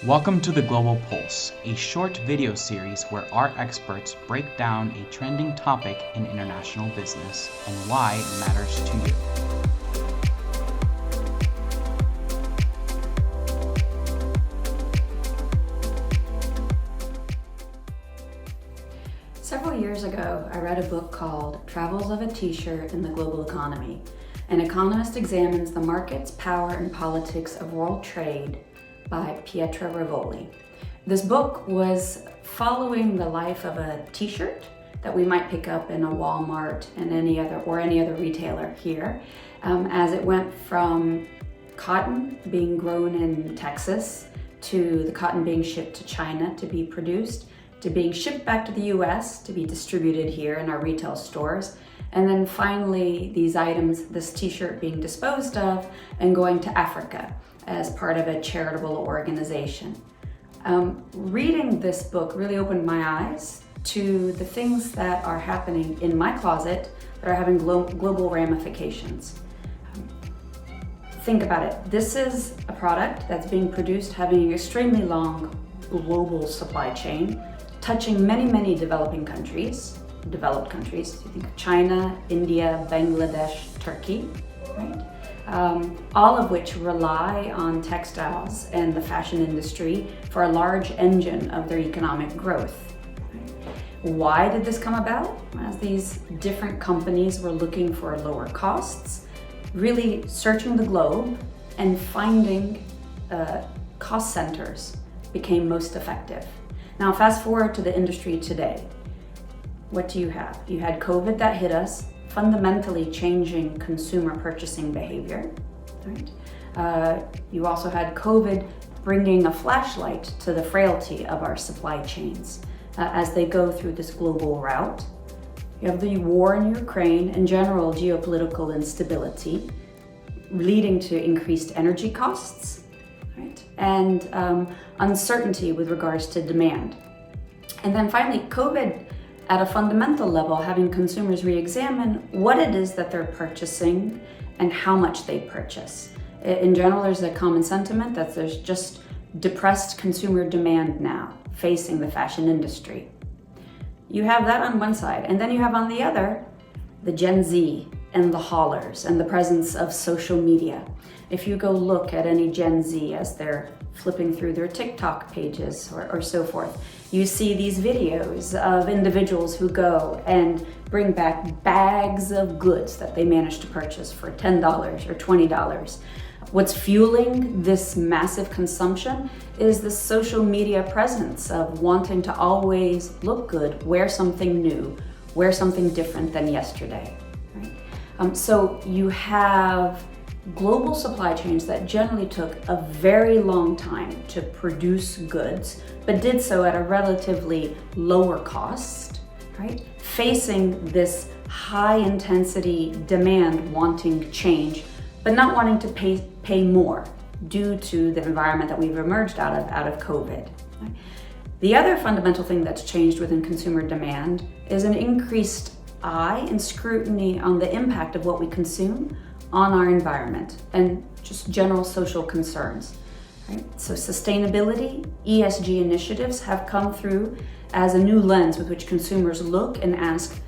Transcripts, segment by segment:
Welcome to the Global Pulse, a short video series where our experts break down a trending topic in international business and why it matters to you. Several years ago, I read a book called Travels of a T-Shirt in the Global Economy. An economist examines the markets, power, and politics of world trade by Pietro Rivoli. This book was following the life of a T-shirt that we might pick up in a Walmart and any other retailer here, as it went from cotton being grown in Texas to the cotton being shipped to China to be produced, to being shipped back to the US to be distributed here in our retail stores, and then finally these items, this T-shirt being disposed of and going to Africa as part of a charitable organization. Reading this book really opened my eyes to the things that are happening in my closet that are having global ramifications. Think about it. This is a product that's being produced having an extremely long global supply chain, touching many developed countries. You think of China, India, Bangladesh, Turkey, right? All of which rely on textiles and the fashion industry for a large engine of their economic growth. Why did this come about? As these different companies were looking for lower costs, really searching the globe and finding cost centers became most effective. Now fast forward to the industry today. What do you have? You had COVID that hit us, fundamentally changing consumer purchasing behavior, right? You also had COVID bringing a flashlight to the frailty of our supply chains as they go through this global route. You have the war in Ukraine and general geopolitical instability leading to increased energy costs, right? And uncertainty with regards to demand. And then finally, COVID at a fundamental level, having consumers re-examine what it is that they're purchasing and how much they purchase. In general, there's a common sentiment that there's just depressed consumer demand now facing the fashion industry. You have that on one side, and then you have on the other, the Gen Z and the haulers and the presence of social media. If you go look at any Gen Z as they're flipping through their TikTok pages or so forth, you see these videos of individuals who go and bring back bags of goods that they managed to purchase for $10 or $20. What's fueling this massive consumption is the social media presence of wanting to always look good, wear something new, wear something different than yesterday. Right? So you have global supply chains that generally took a very long time to produce goods, but did so at a relatively lower cost, right? Facing this high intensity demand, wanting change, but not wanting to pay more due to the environment that we've emerged out of COVID. Right? The other fundamental thing that's changed within consumer demand is an increased eye and scrutiny on the impact of what we consume on our environment and just general social concerns. Right? So sustainability, ESG initiatives have come through as a new lens with which consumers look and ask,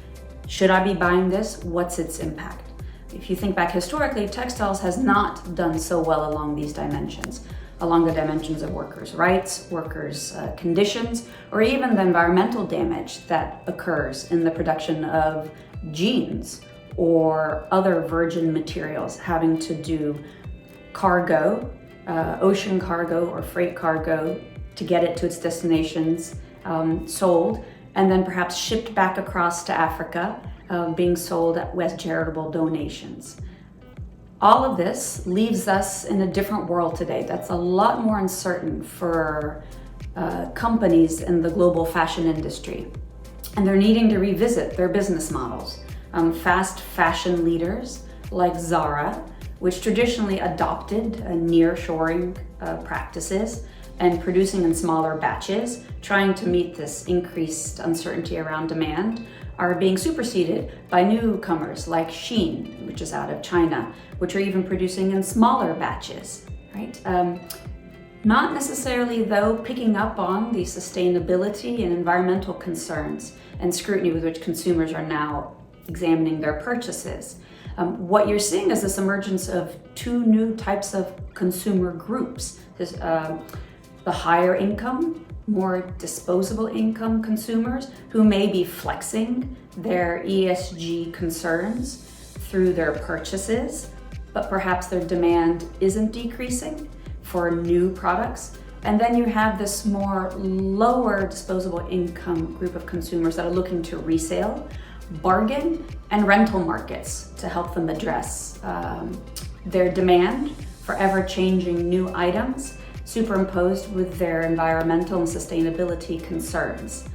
should I be buying this? What's its impact? If you think back historically, textiles has not done so well along these dimensions, along the dimensions of workers' rights, workers' conditions, or even the environmental damage that occurs in the production of jeans or other virgin materials having to do cargo, ocean cargo or freight cargo to get it to its destinations, sold, and then perhaps shipped back across to Africa, being sold with charitable donations. All of this leaves us in a different world today that's a lot more uncertain for companies in the global fashion industry. And they're needing to revisit their business models. Fast fashion leaders like Zara, which traditionally adopted nearshoring practices and producing in smaller batches, trying to meet this increased uncertainty around demand, are being superseded by newcomers like Shein, which is out of China, which are even producing in smaller batches, right? Not necessarily, though, picking up on the sustainability and environmental concerns and scrutiny with which consumers are now examining their purchases. What you're seeing is this emergence of two new types of consumer groups. The higher income, more disposable income consumers who may be flexing their ESG concerns through their purchases, but perhaps their demand isn't decreasing for new products. And then you have this more lower disposable income group of consumers that are looking to resale, bargain, and rental markets to help them address their demand for ever-changing new items superimposed with their environmental and sustainability concerns.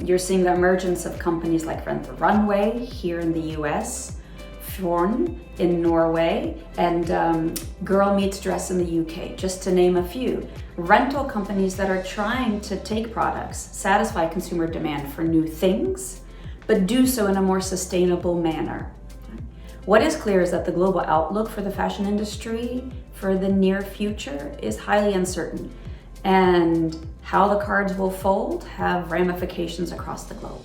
You're seeing the emergence of companies like Rent the Runway here in the US, Fjorn in Norway, and Girl Meets Dress in the UK, just to name a few. Rental companies that are trying to take products, satisfy consumer demand for new things, but do so in a more sustainable manner. What is clear is that the global outlook for the fashion industry for the near future is highly uncertain, and how the cards will fold have ramifications across the globe.